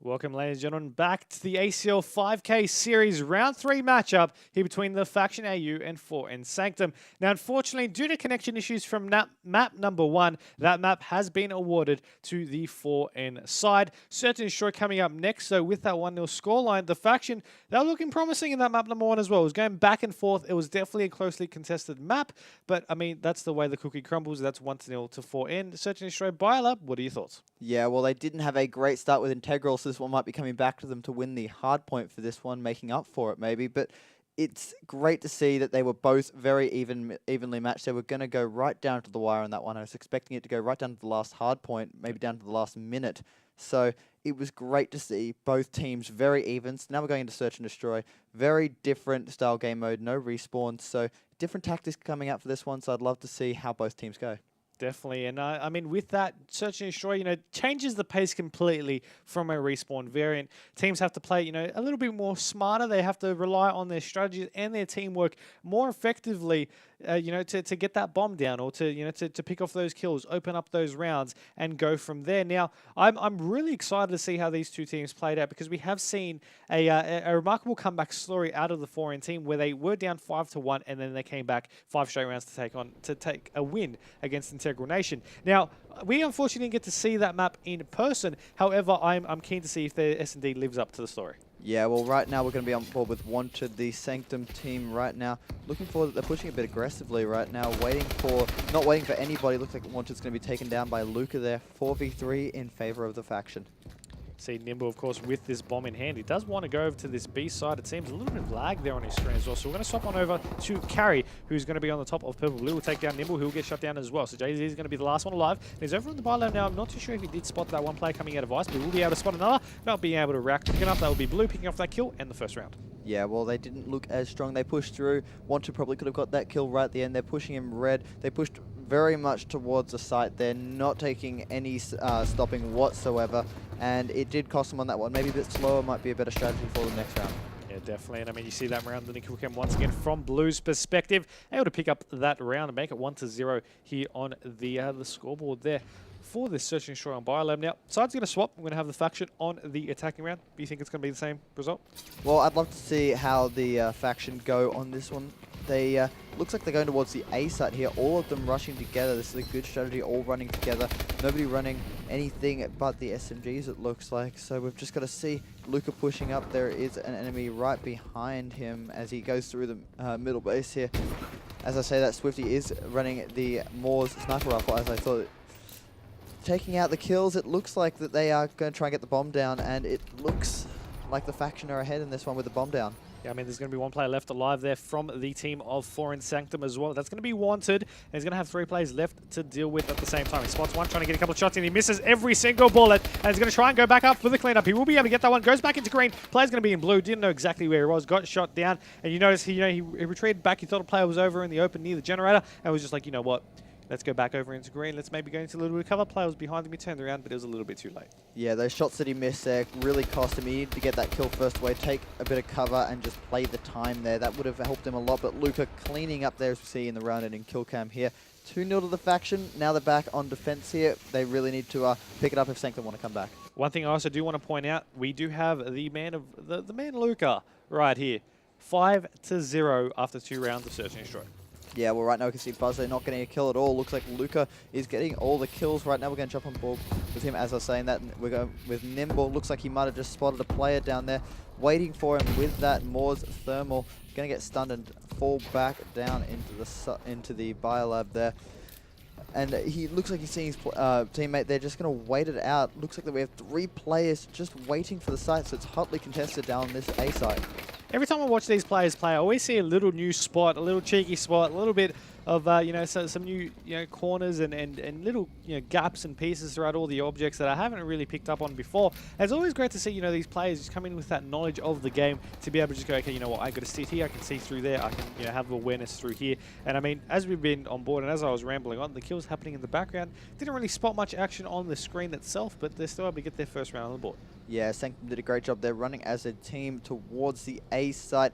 Welcome, ladies and gentlemen, back to the ACL 5K Series Round 3 matchup here between the Faction AU and 4N Sanctum. Now, unfortunately, due to connection issues from map number 1, that map has been awarded to the 4N side. Search and Destroy coming up next, so with that 1-0 scoreline, the Faction, they were looking promising in that map number 1 as well. It was going back and forth. It was definitely a closely contested map, but, I mean, that's the way the cookie crumbles. That's 1-0 to 4N. Search and Destroy Biolab, what are your thoughts? Yeah, well, they didn't have a great start with Integral, so this one might be coming back to them to win the hard point for this one, making up for it maybe. But it's great to see that they were both very evenly matched. They were going to go right down to the wire on that one. I was expecting it to go right down to the last hard point, maybe down to the last minute. So it was great to see both teams very even. So now we're going into Search and Destroy. Very different style game mode, no respawn. So different tactics coming out for this one, so I'd love to see how both teams go. Definitely, and I mean, with that, Search and Destroy, changes the pace completely from a respawn variant. Teams have to play, a little bit more smarter. They have to rely on their strategies and their teamwork more effectively, to get that bomb down or to pick off those kills, open up those rounds, and go from there. Now, I'm really excited to see how these two teams played out because we have seen a remarkable comeback story out of the 4N team where they were down 5-1 and then they came back 5 straight rounds to take a win against Integral Nation. Now, we unfortunately didn't get to see that map in person. However, I'm keen to see if the S&D lives up to the story. Yeah, well, right now we're going to be on board with Wanted, the Sanctum team right now. Looking forward, they're pushing a bit aggressively right now, not waiting for anybody. Looks like Wanted's going to be taken down by Luca there. 4v3 in favor of the Faction. See Nimble, of course, with this bomb in hand. He does want to go over to this B side. It seems a little bit of lag there on his screen as well. So we're going to swap on over to Carry, who's going to be on the top of Purple Blue. We'll take down Nimble, who will get shut down as well. So Jay-Z is going to be the last one alive. And he's over on the bar now. I'm not too sure if he did spot that one player coming out of ice, but he will be able to spot another. Not being able to react quick enough. That will be Blue picking off that kill and the first round. Yeah, well, they didn't look as strong. They pushed through. Wanted probably could have got that kill right at the end. They're pushing him red. They pushed very much towards the site. They're not taking any stopping whatsoever. And it did cost them on that one. Maybe a bit slower might be a better strategy for the next round. Yeah, definitely. And I mean, you see that round, the Nickel Cam once again from Blue's perspective, able to pick up that round and make it 1-0 here on the scoreboard there for this Search and Destroy on Biolab. Now, side's going to swap. We're going to have the Faction on the attacking round. Do you think it's going to be the same result? Well, I'd love to see how the Faction go on this one. They looks like they're going towards the A site here. All of them rushing together. This is a good strategy, all running together. Nobody running anything but the SMGs, it looks like. So we've just got to see Luca pushing up. There is an enemy right behind him as he goes through the middle base here. As I say, that Swifty is running the Moors sniper rifle, as I thought. Taking out the kills, it looks like that they are going to try and get the bomb down, and it looks like the Faction are ahead in this one with the bomb down. Yeah, I mean, there's going to be one player left alive there from the team of 4N Sanctum as well. That's going to be Wanted, and he's going to have 3 players left to deal with at the same time. He spots one, trying to get a couple of shots in. He misses every single bullet, and he's going to try and go back up for the cleanup. He will be able to get that one. Goes back into green. Player's going to be in blue. Didn't know exactly where he was. Got shot down, and you notice he retreated back. He thought a player was over in the open near the generator, and was just like, you know what? Let's go back over into green. Let's maybe go into a little bit of cover. Player was behind him. He turned around, but it was a little bit too late. Yeah, those shots that he missed there really cost him. He needed to get that kill first away, take a bit of cover, and just play the time there. That would have helped him a lot, but Luca cleaning up there, as we see in the round-ending kill cam here. 2-0 to the Faction. Now they're back on defense here. They really need to pick it up if Sanctum want to come back. One thing I also do want to point out, we do have the man Luca right here. 5-0 after 2 rounds of Search and Destroy. Yeah, well, right now we can see Buzzer not getting a kill at all. Looks like Luca is getting all the kills right now. We're going to jump on board with him. As I was saying that, we're going with Nimble. Looks like he might have just spotted a player down there, waiting for him with that Moors thermal. Going to get stunned and fall back down into the biolab there. And he looks like he's seeing his teammate there, just going to wait it out. Looks like that we have 3 players just waiting for the site, so it's hotly contested down this A site. Every time I watch these players play, I always see a little new spot, a little cheeky spot, a little bit of some new corners and little gaps and pieces throughout all the objects that I haven't really picked up on before. And it's always great to see these players just come in with that knowledge of the game to be able to just go, okay, you know what, I got to sit here, I can see through there, I can have awareness through here. And I mean, as we've been on board and as I was rambling on, the kills happening in the background didn't really spot much action on the screen itself, but they're still able to get their first round on the board. Yeah, Sanctum did a great job there running as a team towards the A site.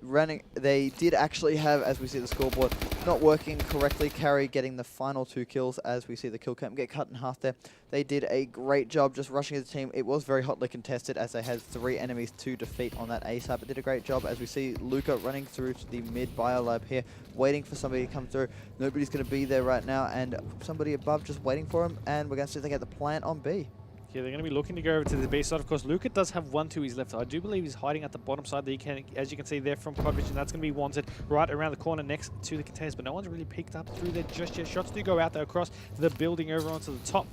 They did actually have, as we see the scoreboard, not working correctly. Carry getting the final 2 kills as we see the kill cam get cut in half there. They did a great job just rushing as a team. It was very hotly contested as they had 3 enemies to defeat on that A side, but did a great job as we see Luca running through to the mid biolab here, waiting for somebody to come through. Nobody's going to be there right now, and somebody above just waiting for him, and we're going to see if they get the plant on B. Yeah, they're going to be looking to go over to the B side. Of course, Luca does have 1 to his left. I do believe he's hiding at the bottom side. That as you can see there from Codvision, that's going to be wanted right around the corner next to the containers. But no one's really picked up through there just yet. Shots do go out there across the building over onto the top,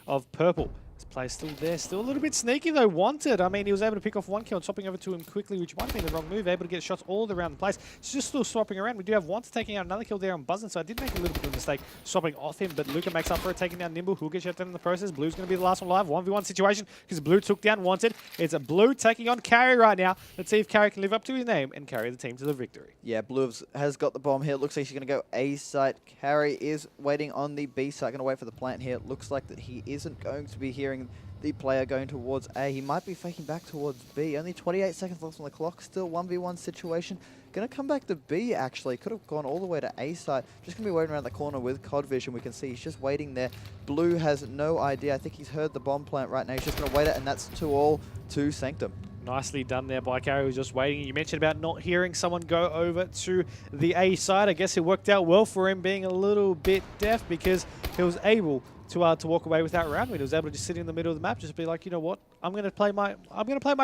of purple. This player's still there, still a little bit sneaky though. Wanted. I mean, he was able to pick off 1 kill and swapping over to him quickly, which might have been the wrong move. Able to get shots all around the place. It's just still swapping around. We do have Wanted taking out another kill there on Buzzin, so I did make a little bit of a mistake swapping off him, but Luca makes up for it, taking down Nimble, who'll get shut down in the process. Blue's going to be the last one live. 1v1 situation because Blue took down Wanted. It's a Blue taking on Carry right now. Let's see if Carry can live up to his name and carry the team to the victory. Yeah, Blue has got the bomb here. Looks like she's going to go A site. Carry is waiting on the B site. Going to wait for the plant here. Looks like that he isn't going to be hearing the player going towards A. He might be faking back towards B. Only 28 seconds left on the clock. Still 1v1 situation. Going to come back to B, actually. Could have gone all the way to A side. Just going to be waiting around the corner with Codvision. We can see he's just waiting there. Blue has no idea. I think he's heard the bomb plant right now. He's just going to wait it, and that's 2-all to Sanctum. Nicely done there by Carry, who's just waiting. You mentioned about not hearing someone go over to the A side. I guess it worked out well for him being a little bit deaf because he was able to walk away with that round win. He was able to just sit in the middle of the map, just be like, you know what, I'm gonna play my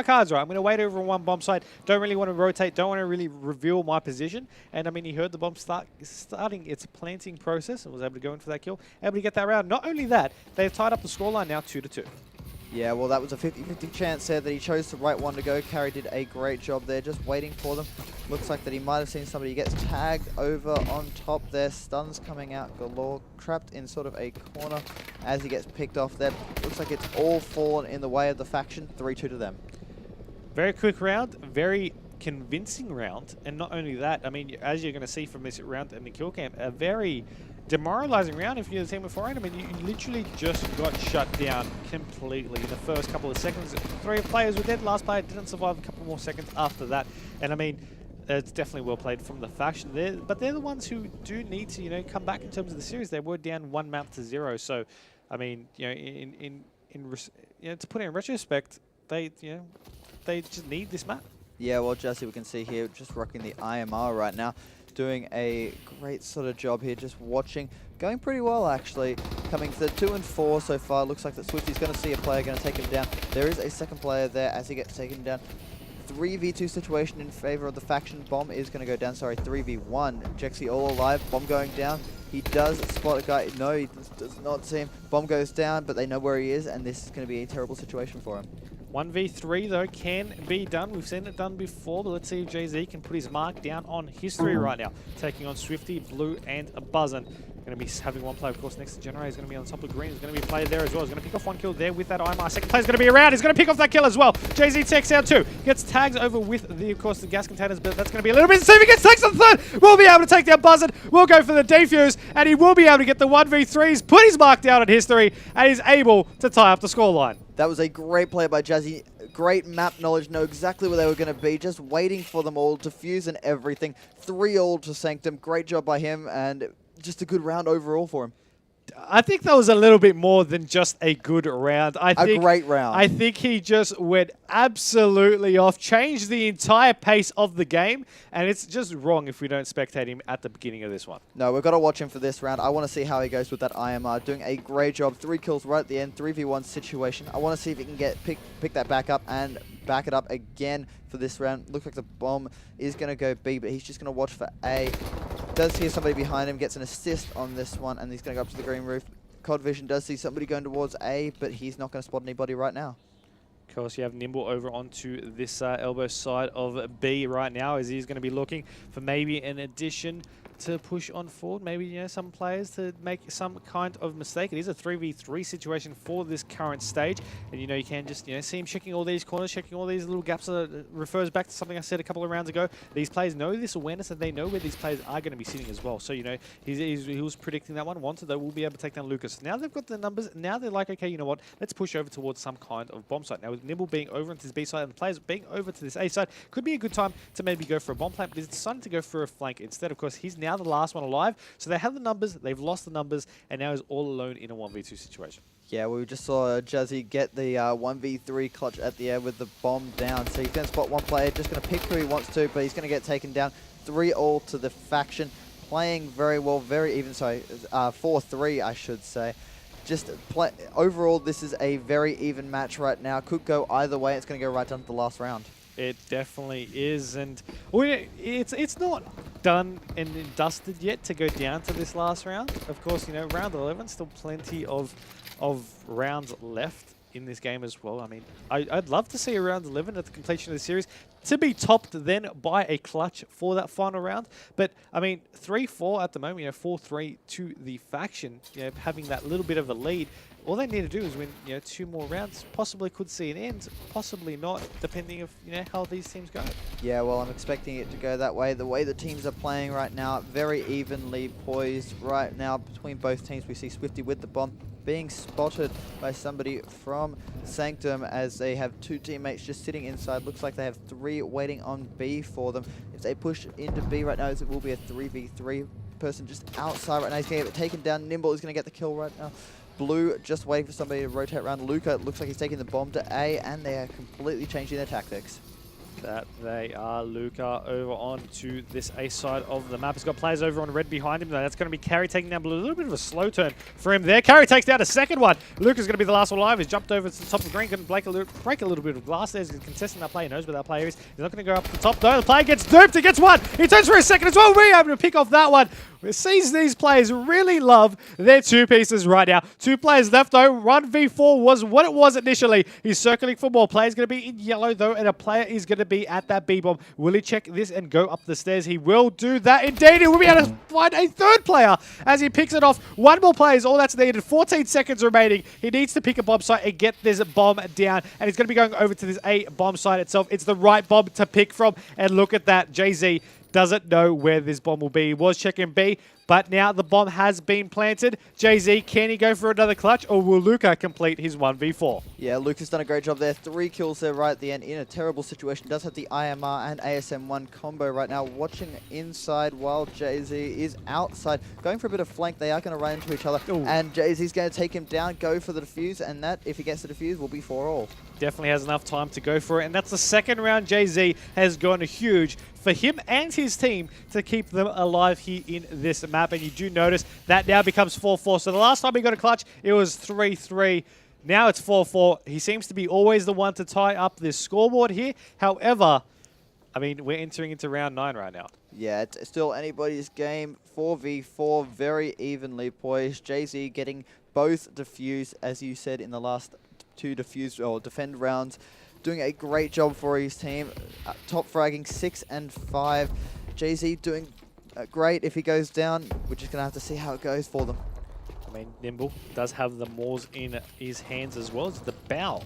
cards right. I'm gonna wait over on 1 bomb site. Don't really want to rotate. Don't want to really reveal my position. And I mean, he heard the bomb starting its planting process and was able to go in for that kill. Able to get that round. Not only that, they've tied up the scoreline now 2-2. Yeah, well, that was a 50-50 chance there that he chose the right one to go. Carry did a great job there, just waiting for them. Looks like that he might have seen somebody. He gets tagged over on top there. Stuns coming out galore. Trapped in sort of a corner as he gets picked off there. Looks like it's all fallen in the way of the faction. 3-2 to them. Very quick round. Very convincing round. And not only that, I mean, as you're going to see from this round in the kill cam, a very demoralizing round if you're the team before. I mean, you literally just got shut down completely in the first couple of seconds. 3 players were dead. Last player didn't survive a couple more seconds after that. And I mean, it's definitely well played from the faction there, but they're the ones who do need to, you know, come back in terms of the series. They were down 1 map to 0. So, I mean, you know, to put it in retrospect, they just need this map. Yeah, well, Jesse, we can see here just rocking the IMR right now. Doing a great sort of job here, just watching. Going pretty well, actually. Coming to 2 and 4 so far. Looks like that Swifty's going to see a player going to take him down. There is a second player there as he gets taken down. 3v2 situation in favor of the faction. Bomb is going to go down. Sorry, 3v1. Jexy all alive. Bomb going down. He does spot a guy. No, he does not see him. Bomb goes down, but they know where he is, and this is going to be a terrible situation for him. 1v3 though can be done. We've seen it done before, but let's see if JZ can put his mark down on history right now. Taking on Swifty, Blue, and a Buzzin. Going to be having 1 player, of course, next to Generator. He's going to be on top of green. He's going to be a player there as well. He's going to pick off 1 kill there with that IMR. Second player's going to be around. He's going to pick off that kill as well. JZ takes out 2. Gets tags over with, of course, the gas containers, but that's going to be a little bit. See if he gets tags on the 3rd. We'll be able to take down Buzzin. We'll go for the defuse, and he will be able to get the 1v3s, put his mark down on history, and he's able to tie up the scoreline. That was a great play by Jazzy. Great map knowledge, know exactly where they were going to be, just waiting for them all, defuse and everything. 3-all to Sanctum. Great job by him, and just a good round overall for him. I think that was a little bit more than just a good round. A great round. I think he just went absolutely off, changed the entire pace of the game, and it's just wrong if we don't spectate him at the beginning of this one. No, we've got to watch him for this round. I want to see how he goes with that IMR. Doing a great job. 3 kills right at the end, 3v1 situation. I want to see if he can get pick that back up and back it up again for this round. Looks like the bomb is going to go B, but he's just going to watch for A. Does hear somebody behind him, gets an assist on this one, and he's going to go up to the green roof. Codvision does see somebody going towards A, but he's not going to spot anybody right now. Of course, you have Nimble over onto this elbow side of B right now, as he's going to be looking for maybe an addition to push on forward. Maybe, you know, some players to make some kind of mistake. It is a 3v3 situation for this current stage. And, you know, you can just, you know, see him checking all these corners, checking all these little gaps. Refers back to something I said a couple of rounds ago. These players know this awareness and they know where these players are going to be sitting as well. So, you know, he was predicting that one. Wanted, though, will be able to take down Lucas. Now they've got the numbers. Now they're like, okay, you know what? Let's push over towards some kind of bomb site. Now, with Nimble being over into this B side and the players being over to this A side, could be a good time to maybe go for a bomb plant, but he's decided to go for a flank instead. Of course, he's now the last one alive. So they have the numbers, they've lost the numbers, and now he's all alone in a 1v2 situation. Yeah, we just saw Jazzy get the 1v3 clutch at the end with the bomb down. So he's going to spot one player, just going to pick who he wants to, but he's going to get taken down. 3-all to the faction. Playing very well, very even, sorry, 4-3 I should say. Overall, this is a very even match right now. Could go either way. It's going to go right down to the last round. It definitely is, and it's not done and dusted yet to go down to this last round. Of course, you know, round 11, still plenty of rounds left in this game as well. I mean, I'd love to see a round 11 at the completion of the series to be topped then by a clutch for that final round. But, I mean, 3-4 at the moment, you know, 4-3 to the faction, you know, having that little bit of a lead. All they need to do is win, you know, 2 more rounds. Possibly could see an end, possibly not, depending of, you know, how these teams go. Yeah, well, I'm expecting it to go that way. The way the teams are playing right now, very evenly poised right now between both teams. We see Swifty with the bomb being spotted by somebody from Sanctum as they have 2 teammates just sitting inside. Looks like they have 3 waiting on B for them. If they push into B right now, it will be a 3v3 person just outside right now. He's going to get taken down. Nimble is going to get the kill right now. Blue just waiting for somebody to rotate around. Luca looks like he's taking the bomb to A, and they are completely changing their tactics. That they are. Luca over on to this A side of the map. He's got players over on red behind him. That's going to be Carry taking down Blue. A little bit of a slow turn for him there. Carry takes down a second one. Luca's going to be the last one alive. He's jumped over to the top of the green. Couldn't break a little bit of glass there. He's contesting that player. He knows where that player is. He's not going to go up the top though. The player gets duped. He gets one. He turns for a second as well. We're able to pick off that one. It seems these players really love their 2 pieces right now. 2 players left though. 1v4 was what it was initially. He's circling for more. Player's going to be in yellow though, and a player is going to be at that B bomb. Will he check this and go up the stairs? He will do that indeed. He will be able to find a 3rd player as he picks it off. 1 more player is all that's needed. 14 seconds remaining. He needs to pick a bomb site and get this bomb down, and he's going to be going over to this A bomb site itself. It's the right bomb to pick from, and look at that. Jay-Z doesn't know where this bomb will be. He was checking B, but now the bomb has been planted. Jay-Z, can he go for another clutch, or will Luca complete his 1v4? Yeah, Luca's done a great job there. 3 kills there right at the end in a terrible situation. Does have the IMR and ASM1 combo right now. Watching inside while Jay-Z is outside. Going for a bit of flank. They are going to run into each other. Ooh. And Jay-Z's going to take him down, go for the defuse, and that, if he gets the defuse, will be 4-all. Definitely has enough time to go for it, and that's the 2nd round. Jay-Z has gone huge for him and his team to keep them alive here in this map. And you do notice that now becomes 4-4. So the last time he got a clutch, it was 3-3. Now it's 4-4. He seems to be always the one to tie up this scoreboard here. However, I mean, we're entering into round 9 right now. Yeah, it's still anybody's game. 4v4, very evenly poised. Jay-Z getting both defused, as you said, in the last 2 defuse or defend rounds. Doing a great job for his team. Top fragging 6 and 5. Jay-Z doing great. If he goes down, we're just going to have to see how it goes for them. I mean, Nimble does have the Maws in his hands as well as the bow.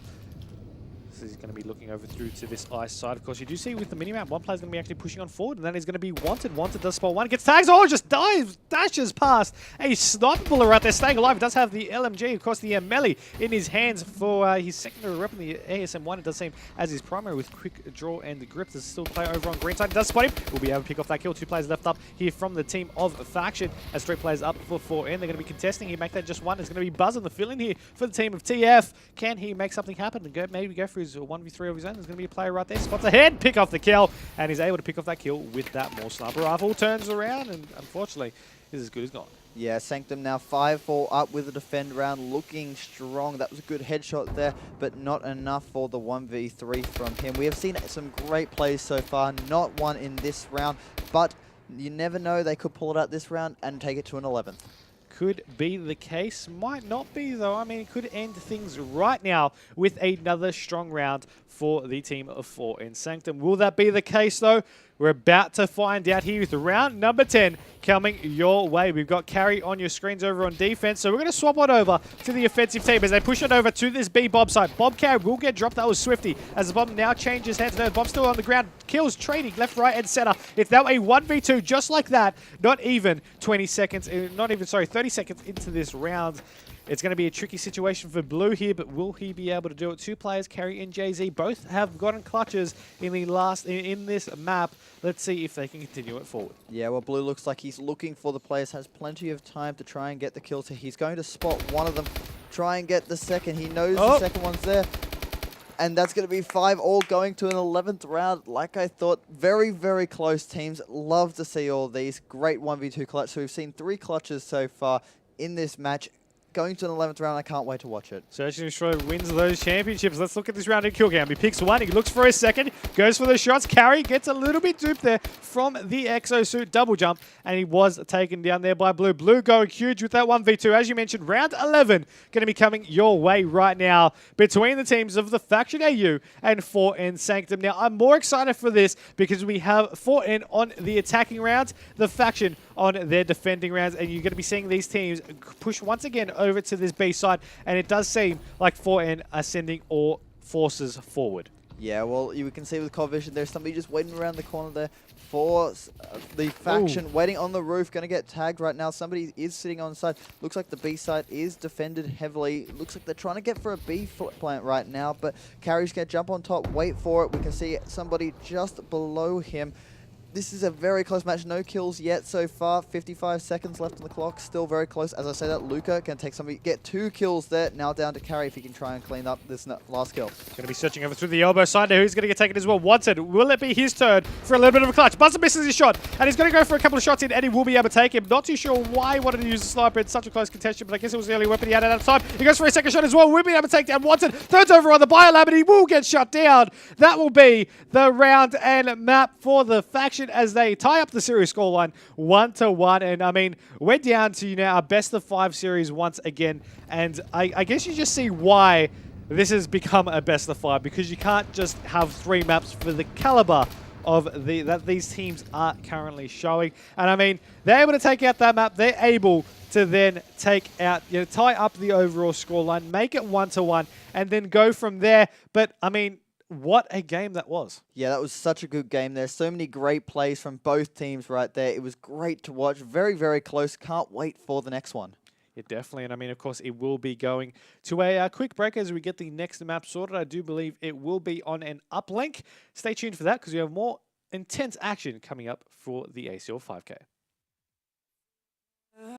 So he's going to be looking over through to this ice side. Of course, you do see with the minimap, one player's going to be actually pushing on forward, and then he's going to be Wanted. Wanted does spot 1, gets tags, oh, just dives, dashes past a sniper bullet right there, staying alive. He does have the LMG, of course, the melee in his hands for his secondary weapon, the ASM1. It does seem as his primary with quick draw and the grip. There's still a player over on green side. He does spot him. We'll be able to pick off that kill. 2 players left up here from the team of Faction, as 3 players up for 4 in. They're going to be contesting. He make that just 1. It's going to be Buzz on the fill in here for the team of TF. Can he make something happen and maybe go for his 1v3 of his own? There's going to be a player right there. Spots ahead, pick off the kill, and he's able to pick off that kill with that more sniper rifle. Turns around, and unfortunately, is as good as gone. Yeah, Sanctum now 5-4 up with a defend round, looking strong. That was a good headshot there, but not enough for the 1v3 from him. We have seen some great plays so far, not one in this round, but you never know, they could pull it out this round and take it to an 11th. Could be the case, might not be though. I mean, it could end things right now with another strong round for the team of 4 in Sanctum. Will that be the case though? We're about to find out here with round number 10 coming your way. We've got Carry on your screens over on defense, so we're going to swap on over to the offensive team as they push it over to this B Bob site. Bob Carry will get dropped. That was Swifty as the bomb now changes hands. No, Bob's still on the ground. Kills trading left, right, and center. It's now a 1v2 just like that. Not even 20 seconds, not even, sorry, 30 seconds into this round. It's going to be a tricky situation for Blue here, but will he be able to do it? Two players, Carry and Jay-Z, both have gotten clutches in the in this map. Let's see if they can continue it forward. Yeah, well, Blue looks like he's looking for the players, has plenty of time to try and get the kill. So he's going to spot one of them, try and get the second. He knows the second one's there. And that's going to be 5 all going to an 11th round. Like I thought, very, very close teams. Love to see all these. Great 1v2 clutch. So we've seen 3 clutches so far in this match. Going to an 11th round, I can't wait to watch it. Search and Destroy wins those championships. Let's look at this round in kill cam. He picks one, he looks for a second, goes for the shots. Carry gets a little bit duped there from the exosuit double jump, and he was taken down there by Blue. Blue going huge with that 1v2. As you mentioned, round 11 going to be coming your way right now between the teams of the Faction AU and 4N Sanctum. Now, I'm more excited for this because we have 4N on the attacking rounds, the Faction on their defending rounds, and you're going to be seeing these teams push once again over to this B side, and it does seem like 4N are sending all forces forward. Yeah, well, you can see with Core Vision, there's somebody just waiting around the corner there for the Faction, waiting on the roof, going to get tagged right now. Somebody is sitting on the side. Looks like the B side is defended heavily. Looks like they're trying to get for a B plant right now, but Carry's going to jump on top, wait for it. We can see somebody just below him. This is a very close match. No kills yet so far. 55 seconds left on the clock. Still very close. As I say that, Luca can take somebody, get 2 kills there. Now down to Carry if he can try and clean up this last kill. Going to be searching over through the elbow side now. Who's going to get taken as well? Wanted. Will it be his turn for a little bit of a clutch? Buster misses his shot, and he's going to go for a couple of shots in. Eddie will be able to take him. Not too sure why he wanted to use the sniper. It's such a close contention, but I guess it was the only weapon he had at that time. He goes for a second shot as well. Will be able to take down Wanted. Turns over on the biolab, and he will get shut down. That will be the round and map for the Faction as they tie up the series scoreline 1-1. And I mean, we're down to our best of 5 series once again. And I guess you just see why this has become a best of 5, because you can't just have 3 maps for the caliber of that these teams are currently showing. And I mean, they're able to take out that map. They're able to then take out, tie up the overall scoreline, make it 1-1, and then go from there. But I mean, what a game that was. Yeah, that was such a good game. There's so many great plays from both teams right there. It was great to watch. Very, very close. Can't wait for the next one. Yeah, definitely. And I mean, of course, it will be going to a quick break as we get the next map sorted. I do believe it will be on an uplink. Stay tuned for that because we have more intense action coming up for the ACL 5K.